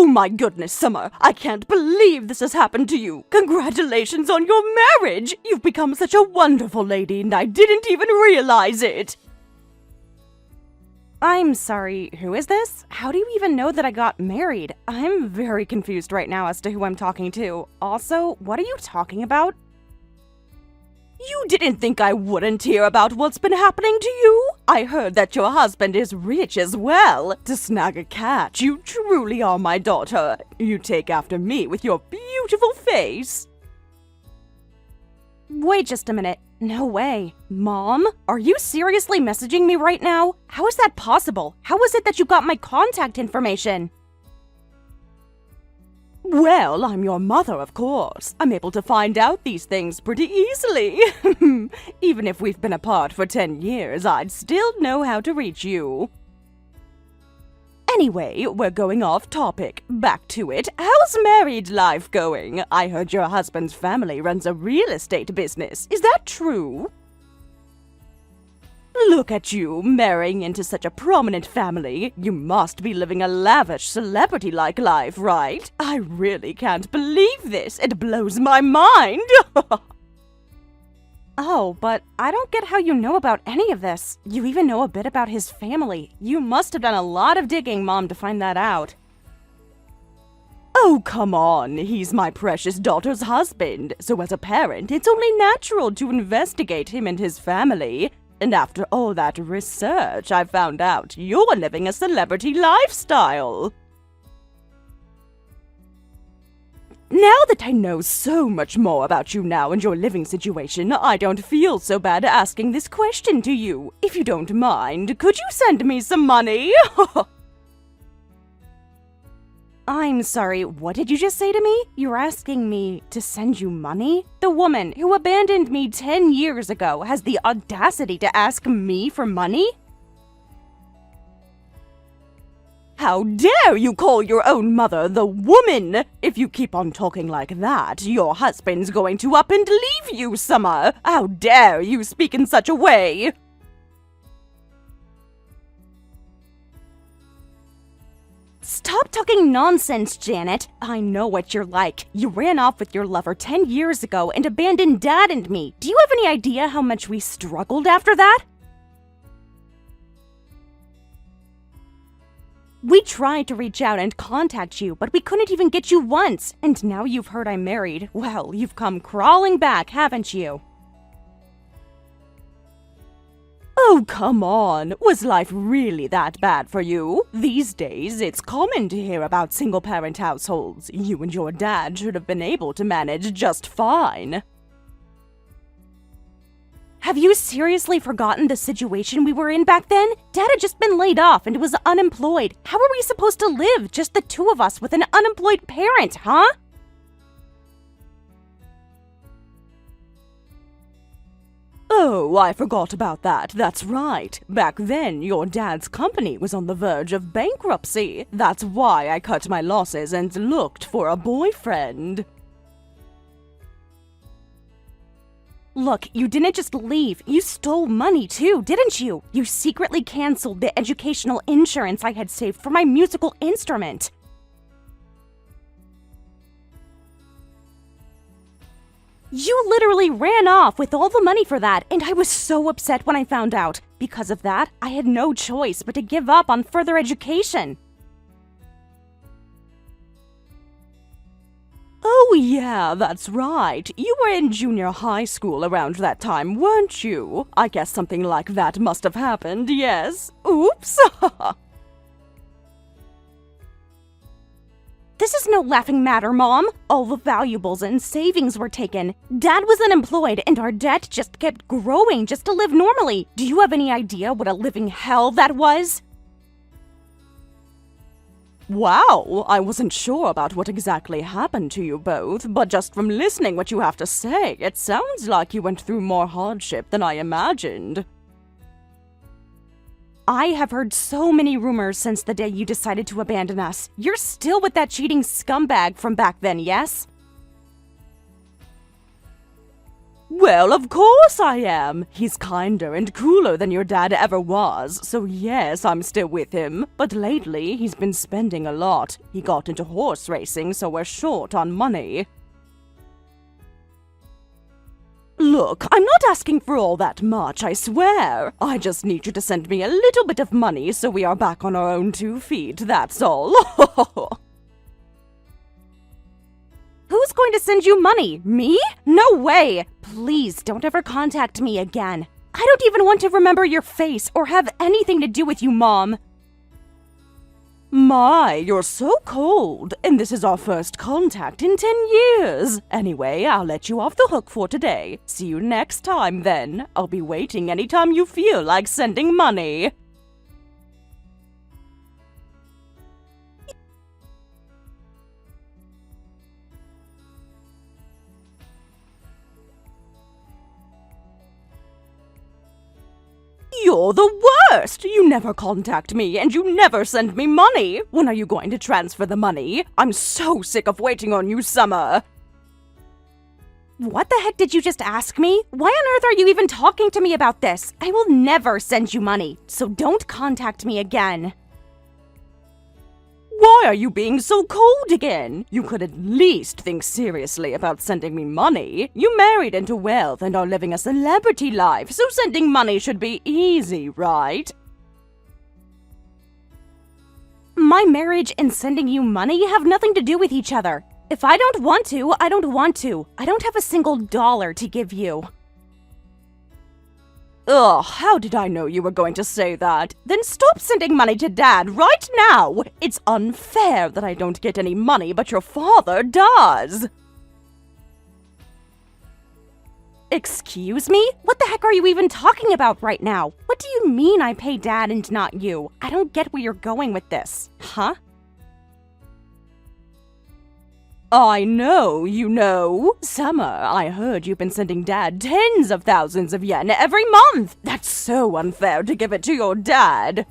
Oh my goodness, Summer, I can't believe this has happened to you. Congratulations on your marriage. You've become such a wonderful lady and I didn't even realize it. I'm sorry, who is this? How do you even know that I got married? I'm very confused right now as to who I'm talking to. Also, what are you talking about? You didn't think I wouldn't hear about what's been happening to you? I heard that your husband is rich as well. To snag a catch, you truly are my daughter. You take after me with your beautiful face. Wait just a minute. No way. Mom? Are you seriously messaging me right now? How is that possible? How is it that you got my contact information? Well, I'm your mother, of course. I'm able to find out these things pretty easily. Even if we've been apart for 10 years, I'd still know how to reach you. Anyway, we're going off topic. Back to it. How's married life going? I heard your husband's family runs a real estate business. Is that true? Look at you, marrying into such a prominent family. You must be living a lavish, celebrity-like life, right? I really can't believe this. It blows my mind. Oh, but I don't get how you know about any of this. You even know a bit about his family. You must have done a lot of digging, Mom, to find that out. Oh, come on. He's my precious daughter's husband. So as a parent, it's only natural to investigate him and his family. And after all that research, I found out you're living a celebrity lifestyle. Now that I know so much more about you now and your living situation, I don't feel so bad asking this question to you. If you don't mind, could you send me some money? I'm sorry, what did you just say to me? You're asking me to send you money? The woman who abandoned me 10 years ago has the audacity to ask me for money? How dare you call your own mother the woman? If you keep on talking like that, your husband's going to up and leave you, Summer. How dare you speak in such a way? Stop talking nonsense, Janet. I know what you're like. You ran off with your lover 10 years ago and abandoned Dad and me. Do you have any idea how much we struggled after that? We tried to reach out and contact you, but we couldn't even get you once. And now you've heard I'm married. Well, you've come crawling back, haven't you? Oh, come on. Was life really that bad for you? These days, it's common to hear about single-parent households. You and your dad should have been able to manage just fine. Have you seriously forgotten the situation we were in back then? Dad had just been laid off and was unemployed. How are we supposed to live, just the two of us with an unemployed parent, huh? Oh, I forgot about that. That's right. Back then, your dad's company was on the verge of bankruptcy. That's why I cut my losses and looked for a boyfriend. Look, you didn't just leave. You stole money too, didn't you? You secretly canceled the educational insurance I had saved for my musical instrument. You literally ran off with all the money for that, and I was so upset when I found out. Because of that, I had no choice but to give up on further education. Oh yeah, that's right. You were in junior high school around that time, weren't you? I guess something like that must have happened, yes. Oops. This is no laughing matter, Mom. All the valuables and savings were taken. Dad was unemployed, and our debt just kept growing just to live normally. Do you have any idea what a living hell that was? Wow, I wasn't sure about what exactly happened to you both, but just from listening what you have to say, it sounds like you went through more hardship than I imagined. I have heard so many rumors since the day you decided to abandon us. You're still with that cheating scumbag from back then, yes? Well, of course I am. He's kinder and cooler than your dad ever was, so yes, I'm still with him. But lately, he's been spending a lot. He got into horse racing, so we're short on money. Look, I'm not asking for all that much, I swear. I just need you to send me a little bit of money so we are back on our own 2 feet, that's all. Who's going to send you money? Me? No way! Please don't ever contact me again. I don't even want to remember your face or have anything to do with you, Mom. My, you're so cold, and this is our first contact in 10 years. Anyway, I'll let you off the hook for today. See you next time, then. I'll be waiting anytime you feel like sending money. You're the worst! You never contact me and you never send me money! When are you going to transfer the money? I'm so sick of waiting on you, Summer! What the heck did you just ask me? Why on earth are you even talking to me about this? I will never send you money, so don't contact me again. Why are you being so cold again? You could at least think seriously about sending me money. You married into wealth and are living a celebrity life, so sending money should be easy, right? My marriage and sending you money have nothing to do with each other. If I don't want to, I don't want to. I don't have a single dollar to give you. Ugh, how did I know you were going to say that? Then stop sending money to Dad right now! It's unfair that I don't get any money, but your father does! Excuse me? What the heck are you even talking about right now? What do you mean I pay Dad and not you? I don't get where you're going with this. Huh? I know, you know. Summer, I heard you've been sending Dad tens of thousands of yen every month. That's so unfair to give it to your dad.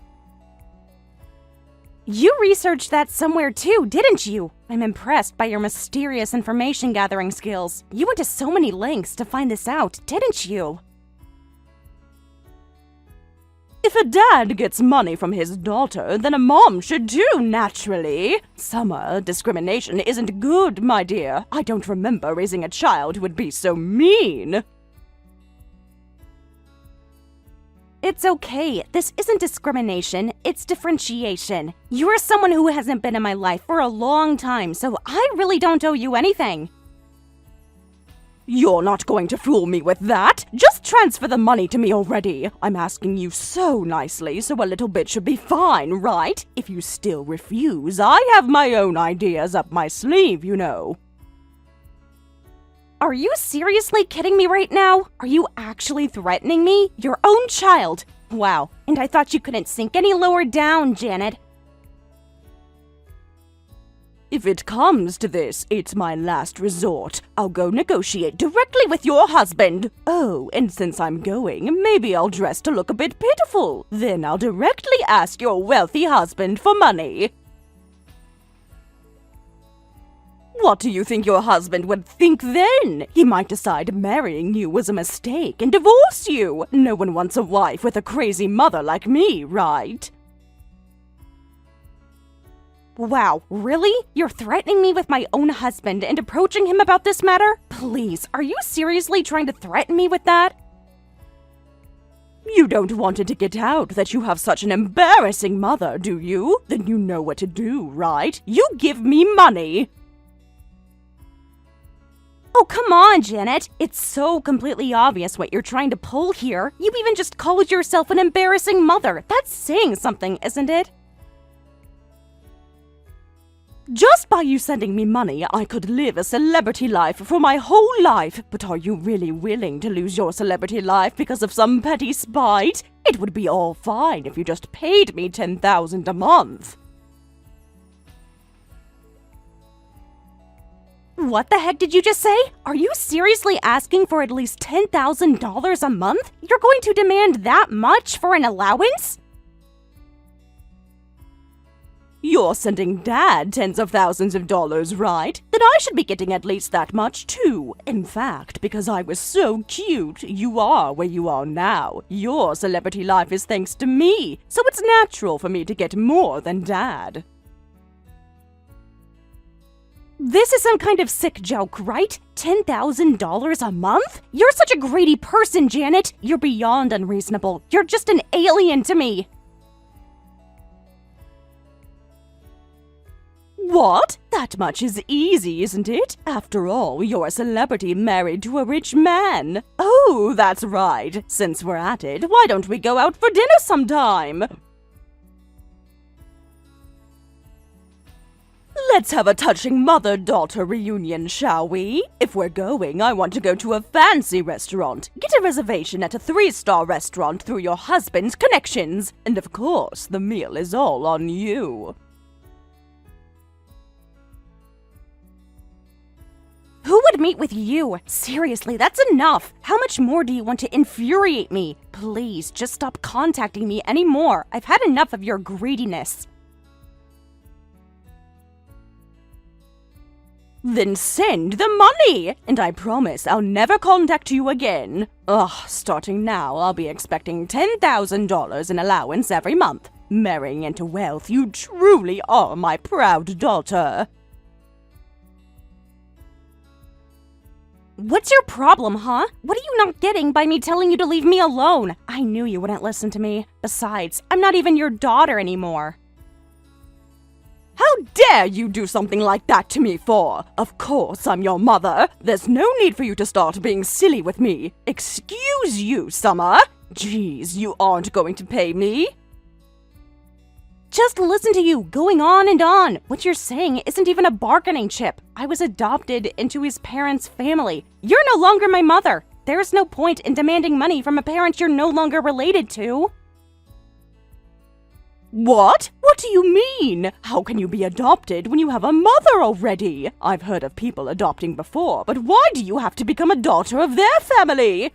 You researched that somewhere too, didn't you? I'm impressed by your mysterious information gathering skills. You went to so many lengths to find this out, didn't you? If a dad gets money from his daughter, then a mom should too, naturally. Summer, discrimination isn't good, my dear. I don't remember raising a child who would be so mean. It's okay. This isn't discrimination, it's differentiation. You're someone who hasn't been in my life for a long time, so I really don't owe you anything. You're not going to fool me with that! Just transfer the money to me already! I'm asking you so nicely, so a little bit should be fine, right? If you still refuse, I have my own ideas up my sleeve, you know. Are you seriously kidding me right now? Are you actually threatening me? Your own child! Wow, and I thought you couldn't sink any lower down, Janet. If it comes to this, it's my last resort. I'll go negotiate directly with your husband. Oh, and since I'm going, maybe I'll dress to look a bit pitiful. Then I'll directly ask your wealthy husband for money. What do you think your husband would think then? He might decide marrying you was a mistake and divorce you. No one wants a wife with a crazy mother like me, right? Wow, really? You're threatening me with my own husband and approaching him about this matter? Please, are you seriously trying to threaten me with that? You don't want it to get out that you have such an embarrassing mother, do you? Then you know what to do, right? You give me money! Oh, come on, Janet. It's so completely obvious what you're trying to pull here. You even just called yourself an embarrassing mother. That's saying something, isn't it? Just by you sending me money, I could live a celebrity life for my whole life. But are you really willing to lose your celebrity life because of some petty spite? It would be all fine if you just paid me 10,000 a month. What the heck did you just say? Are you seriously asking for at least $10,000 a month? You're going to demand that much for an allowance? You're sending Dad tens of thousands of dollars, right? Then I should be getting at least that much too. In fact, because I was so cute, you are where you are now. Your celebrity life is thanks to me, so it's natural for me to get more than Dad. This is some kind of sick joke, right? $10,000 a month? You're such a greedy person, Janet. You're beyond unreasonable. You're just an alien to me. What? That much is easy, isn't it? After all, you're a celebrity married to a rich man. Oh, that's right. Since we're at it, why don't we go out for dinner sometime? Let's have a touching mother-daughter reunion, shall we? If we're going, I want to go to a fancy restaurant. Get a reservation at a 3-star restaurant through your husband's connections. And of course, the meal is all on you. Who would meet with you? Seriously, that's enough. How much more do you want to infuriate me? Please, just stop contacting me anymore. I've had enough of your greediness. Then send the money! And I promise I'll never contact you again. Starting now, I'll be expecting $10,000 in allowance every month. Marrying into wealth, you truly are my proud daughter. What's your problem, huh? What are you not getting by me telling you to leave me alone? I knew you wouldn't listen to me. Besides, I'm not even your daughter anymore. How dare you do something like that to me for? Of course I'm your mother. There's no need for you to start being silly with me. Excuse you, Summer. Geez, you aren't going to pay me? Just listen to you, going on and on. What you're saying isn't even a bargaining chip. I was adopted into his parents' family. You're no longer my mother. There's no point in demanding money from a parent you're no longer related to. What? What do you mean? How can you be adopted when you have a mother already? I've heard of people adopting before, but why do you have to become a daughter of their family?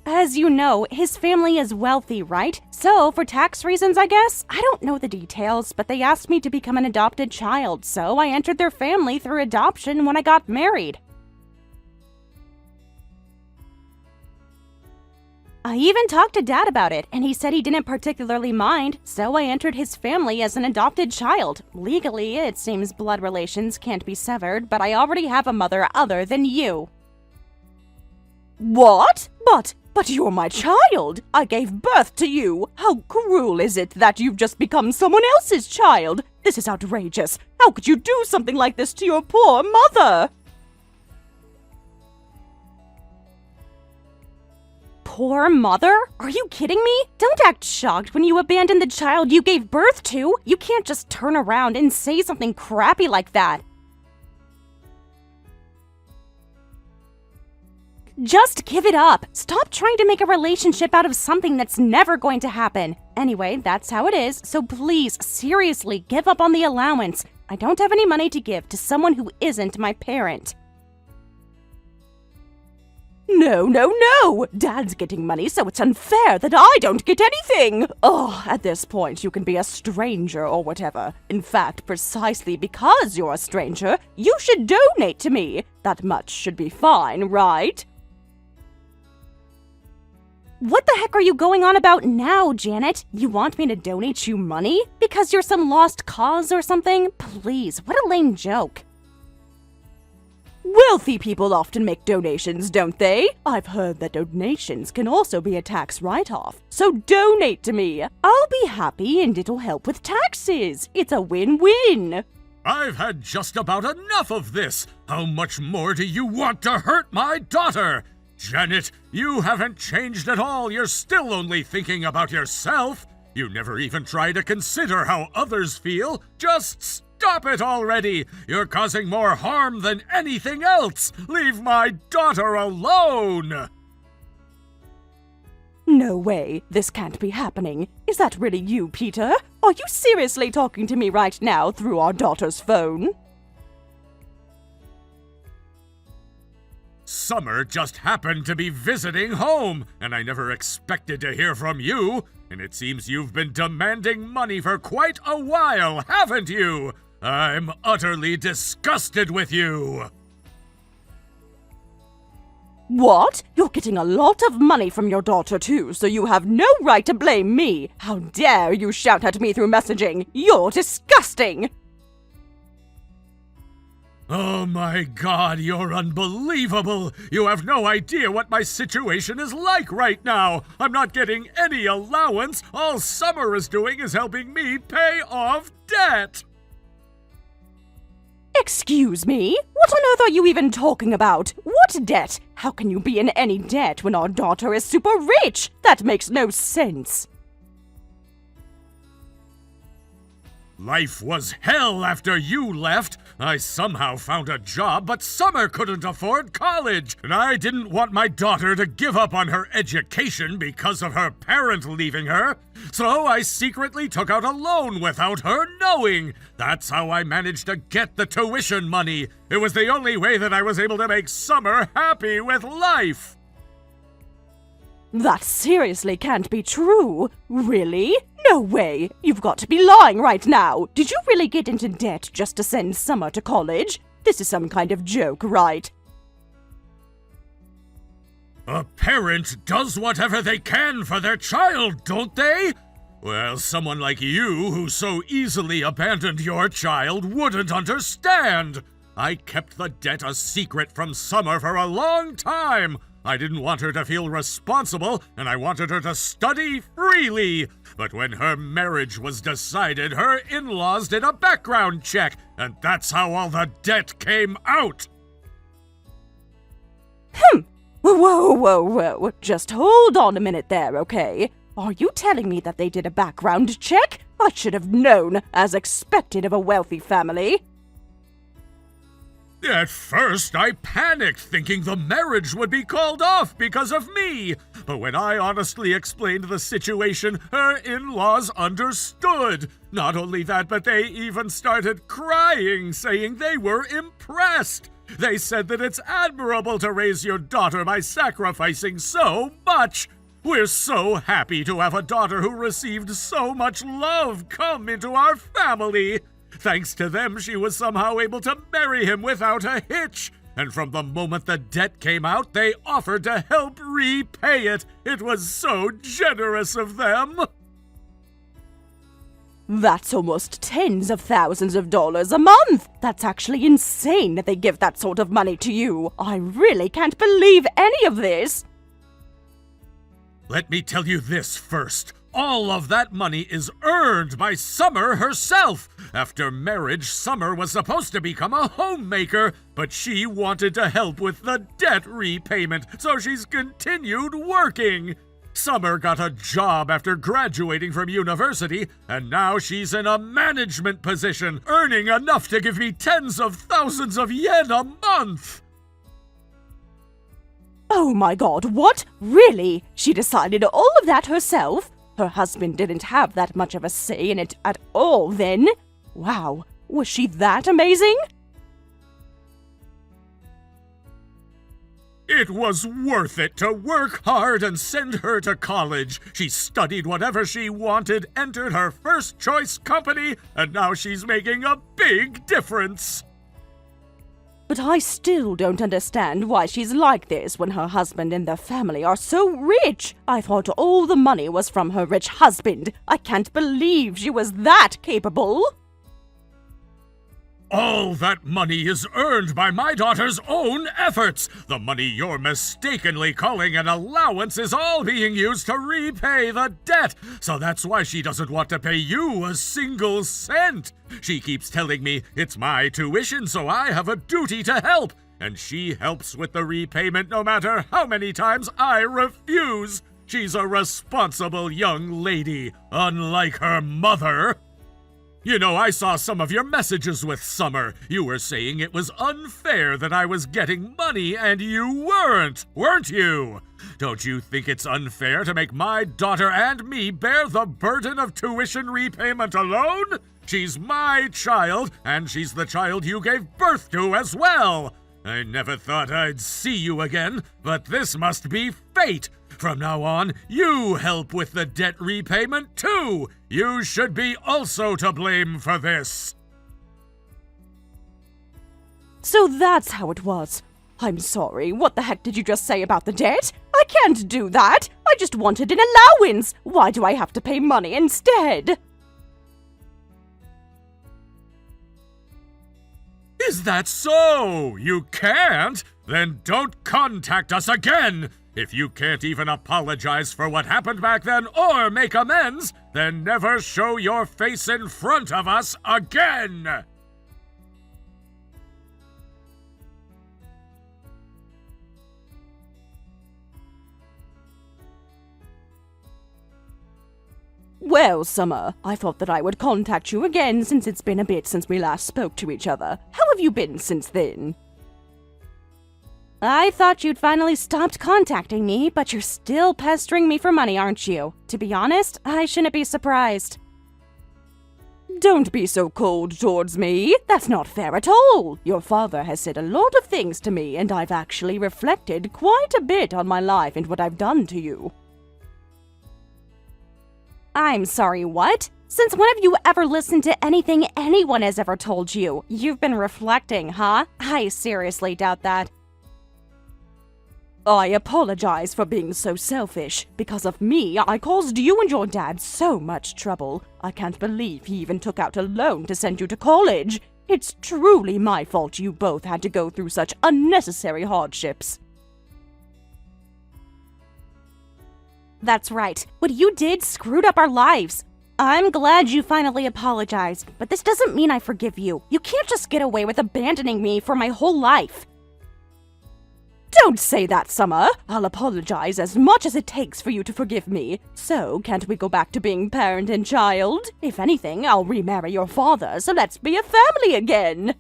As you know, his family is wealthy, right? So, for tax reasons, I guess? I don't know the details, but they asked me to become an adopted child, so I entered their family through adoption when I got married. I even talked to Dad about it, and he said he didn't particularly mind, so I entered his family as an adopted child. Legally, it seems blood relations can't be severed, but I already have a mother other than you. What? But you're my child! I gave birth to you! How cruel is it that you've just become someone else's child? This is outrageous! How could you do something like this to your poor mother? Poor mother? Are you kidding me? Don't act shocked when you abandon the child you gave birth to! You can't just turn around and say something crappy like that! Just give it up! Stop trying to make a relationship out of something that's never going to happen. Anyway, that's how it is, so please, seriously, give up on the allowance. I don't have any money to give to someone who isn't my parent. No! Dad's getting money, so it's unfair that I don't get anything! At this point, you can be a stranger or whatever. In fact, precisely because you're a stranger, you should donate to me. That much should be fine, right? What the heck are you going on about now, Janet? You want me to donate you money? Because you're some lost cause or something? Please, what a lame joke. Wealthy people often make donations, don't they? I've heard that donations can also be a tax write-off. So donate to me. I'll be happy and it'll help with taxes. It's a win-win. I've had just about enough of this. How much more do you want to hurt my daughter? Janet, you haven't changed at all. You're still only thinking about yourself. You never even try to consider how others feel. Just stop it already. You're causing more harm than anything else. Leave my daughter alone. No way. This can't be happening. Is that really you, Peter? Are you seriously talking to me right now through our daughter's phone? Summer just happened to be visiting home, and I never expected to hear from you. And it seems you've been demanding money for quite a while, haven't you? I'm utterly disgusted with you! What? You're getting a lot of money from your daughter too, so you have no right to blame me. How dare you shout at me through messaging? You're disgusting! Oh my God, you're unbelievable! You have no idea what my situation is like right now! I'm not getting any allowance! All Summer is doing is helping me pay off debt! Excuse me? What on earth are you even talking about? What debt? How can you be in any debt when our daughter is super rich? That makes no sense. Life was hell after you left. I somehow found a job, but Summer couldn't afford college. And I didn't want my daughter to give up on her education because of her parent leaving her. So I secretly took out a loan without her knowing. That's how I managed to get the tuition money. It was the only way that I was able to make Summer happy with life. That seriously can't be true. Really? No way. You've got to be lying right now. Did you really get into debt just to send Summer to college? This is some kind of joke, right? A parent does whatever they can for their child, don't they? Well, someone like you who so easily abandoned your child wouldn't understand. I kept the debt a secret from Summer for a long time. I didn't want her to feel responsible, and I wanted her to study freely. But when her marriage was decided, her in-laws did a background check, and that's how all the debt came out. Whoa. Just hold on a minute there, okay? Are you telling me that they did a background check? I should have known, as expected of a wealthy family. At first, I panicked, thinking the marriage would be called off because of me. But when I honestly explained the situation, her in-laws understood. Not only that, but they even started crying, saying they were impressed. They said that it's admirable to raise your daughter by sacrificing so much. We're so happy to have a daughter who received so much love come into our family. Thanks to them, she was somehow able to marry him without a hitch. And from the moment the debt came out, they offered to help repay it. It was so generous of them. That's almost tens of thousands of dollars a month. That's actually insane that they give that sort of money to you. I really can't believe any of this. Let me tell you this first. All of that money is earned by Summer herself. After marriage, Summer was supposed to become a homemaker, but she wanted to help with the debt repayment, so she's continued working. Summer got a job after graduating from university, and now she's in a management position, earning enough to give me tens of thousands of yen a month. Oh my god, what? Really? She decided all of that herself? Her husband didn't have that much of a say in it at all then? Wow, was she that amazing? It was worth it to work hard and send her to college. She studied whatever she wanted, entered her first choice company, and now she's making a big difference. But I still don't understand why she's like this when her husband and their family are so rich. I thought all the money was from her rich husband. I can't believe she was that capable. All that money is earned by my daughter's own efforts. The money you're mistakenly calling an allowance is all being used to repay the debt. So that's why she doesn't want to pay you a single cent. She keeps telling me it's my tuition, so I have a duty to help. And she helps with the repayment no matter how many times I refuse. She's a responsible young lady, unlike her mother. You know, I saw some of your messages with Summer. You were saying it was unfair that I was getting money and you weren't you? Don't you think it's unfair to make my daughter and me bear the burden of tuition repayment alone? She's my child, and she's the child you gave birth to as well. I never thought I'd see you again, but this must be fate. From now on, you help with the debt repayment too. You should be also to blame for this. So that's how it was. I'm sorry, what the heck did you just say about the debt? I can't do that! I just wanted an allowance! Why do I have to pay money instead? Is that so? You can't? Then don't contact us again! If you can't even apologize for what happened back then or make amends, then never show your face in front of us again! Well, Summer, I thought that I would contact you again since it's been a bit since we last spoke to each other. How have you been since then? I thought you'd finally stopped contacting me, but you're still pestering me for money, aren't you? To be honest, I shouldn't be surprised. Don't be so cold towards me. That's not fair at all. Your father has said a lot of things to me, and I've actually reflected quite a bit on my life and what I've done to you. I'm sorry, what? Since when have you ever listened to anything anyone has ever told you? You've been reflecting, huh? I seriously doubt that. I apologize for being so selfish. Because of me, I caused you and your dad so much trouble. I can't believe he even took out a loan to send you to college. It's truly my fault you both had to go through such unnecessary hardships. That's right. What you did screwed up our lives. I'm glad you finally apologized, but this doesn't mean I forgive you. You can't just get away with abandoning me for my whole life. Don't say that, Summer. I'll apologize as much as it takes for you to forgive me. So, can't we go back to being parent and child? If anything, I'll remarry your father, so let's be a family again.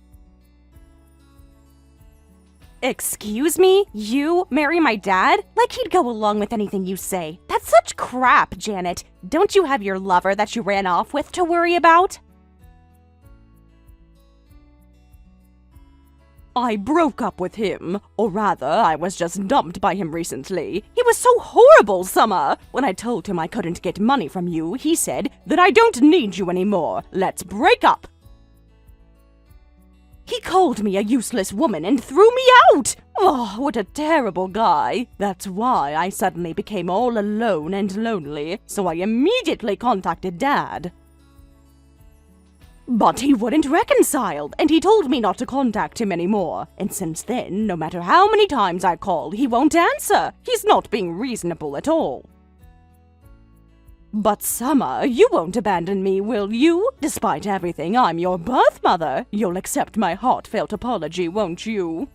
Excuse me? You marry my dad? Like he'd go along with anything you say. That's such crap, Janet. Don't you have your lover that you ran off with to worry about? I broke up with him. Or rather, I was just dumped by him recently. He was so horrible, Summer. When I told him I couldn't get money from you, he said that I don't need you anymore. Let's break up. He called me a useless woman and threw me out! Oh, what a terrible guy. That's why I suddenly became all alone and lonely, so I immediately contacted Dad. But he wouldn't reconcile, and he told me not to contact him anymore. And since then, no matter how many times I call, he won't answer. He's not being reasonable at all. But Summer, you won't abandon me, will you? Despite everything, I'm your birth mother. You'll accept my heartfelt apology, won't you?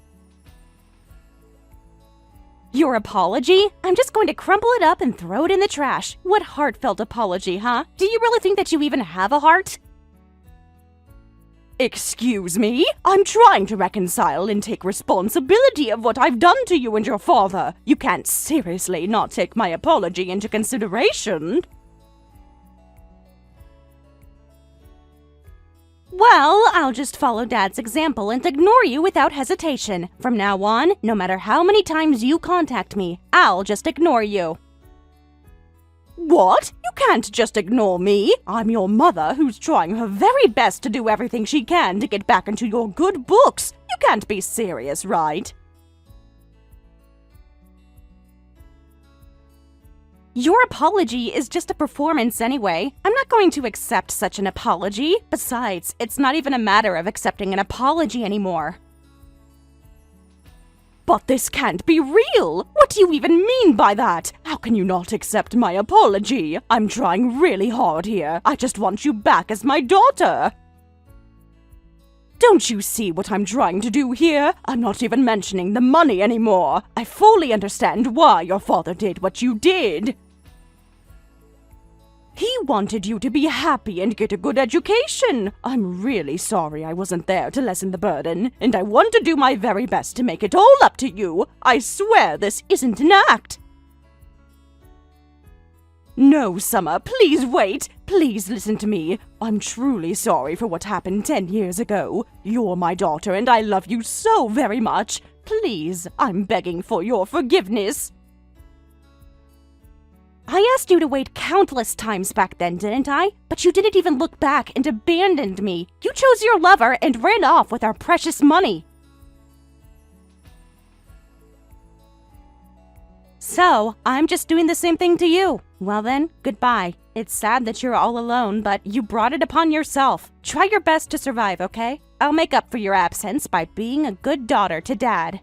Your apology? I'm just going to crumple it up and throw it in the trash. What heartfelt apology, huh? Do you really think that you even have a heart? Excuse me? I'm trying to reconcile and take responsibility of what I've done to you and your father. You can't seriously not take my apology into consideration. Well, I'll just follow Dad's example and ignore you without hesitation. From now on, no matter how many times you contact me, I'll just ignore you. What? You can't just ignore me. I'm your mother who's trying her very best to do everything she can to get back into your good books. You can't be serious, right? Your apology is just a performance anyway. I'm not going to accept such an apology. Besides, it's not even a matter of accepting an apology anymore. But this can't be real! What do you even mean by that? How can you not accept my apology? I'm trying really hard here. I just want you back as my daughter. Don't you see what I'm trying to do here? I'm not even mentioning the money anymore. I fully understand why your father did what you did. He wanted you to be happy and get a good education. I'm really sorry I wasn't there to lessen the burden, and I want to do my very best to make it all up to you. I swear this isn't an act. No, Summer, please wait. Please listen to me. I'm truly sorry for what happened 10 years ago. You're my daughter and I love you so very much. Please, I'm begging for your forgiveness. I asked you to wait countless times back then, didn't I? But you didn't even look back and abandoned me. You chose your lover and ran off with our precious money. So, I'm just doing the same thing to you. Well then, goodbye. It's sad that you're all alone, but you brought it upon yourself. Try your best to survive, okay? I'll make up for your absence by being a good daughter to Dad.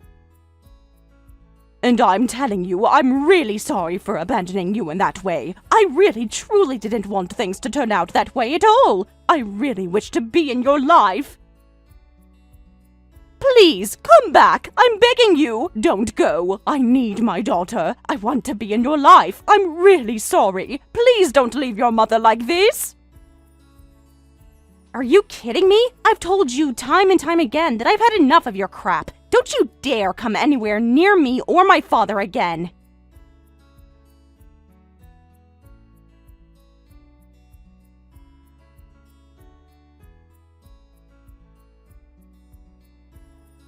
And I'm telling you, I'm really sorry for abandoning you in that way. I really, truly didn't want things to turn out that way at all. I really wish to be in your life. Please, come back! I'm begging you! Don't go! I need my daughter. I want to be in your life. I'm really sorry. Please don't leave your mother like this! Are you kidding me? I've told you time and time again that I've had enough of your crap. Don't you dare come anywhere near me or my father again.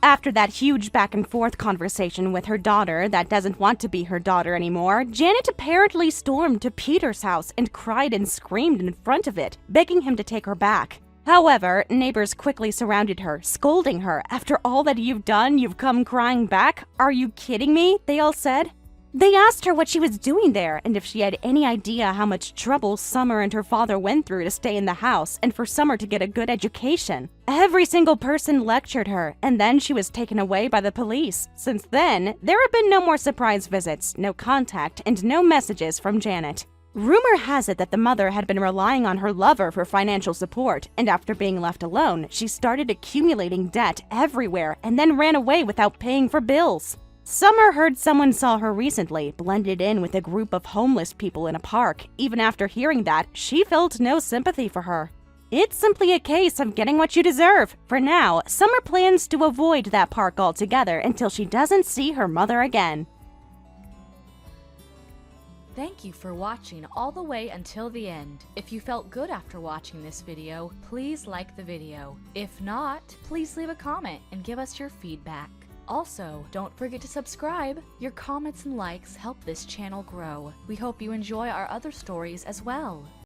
After that huge back-and-forth conversation with her daughter that doesn't want to be her daughter anymore, Janet apparently stormed to Peter's house and cried and screamed in front of it, begging him to take her back. However, neighbors quickly surrounded her, scolding her. After all that you've done, you've come crying back? Are you kidding me? They all said. They asked her what she was doing there and if she had any idea how much trouble Summer and her father went through to stay in the house and for Summer to get a good education. Every single person lectured her, and then she was taken away by the police. Since then, there have been no more surprise visits, no contact, and no messages from Janet. Rumor has it that the mother had been relying on her lover for financial support, and after being left alone, she started accumulating debt everywhere and then ran away without paying for bills. Summer heard someone saw her recently, blended in with a group of homeless people in a park. Even after hearing that, she felt no sympathy for her. It's simply a case of getting what you deserve. For now, Summer plans to avoid that park altogether until she doesn't see her mother again. Thank you for watching all the way until the end. If you felt good after watching this video, please like the video. If not, please leave a comment and give us your feedback. Also, don't forget to subscribe. Your comments and likes help this channel grow. We hope you enjoy our other stories as well.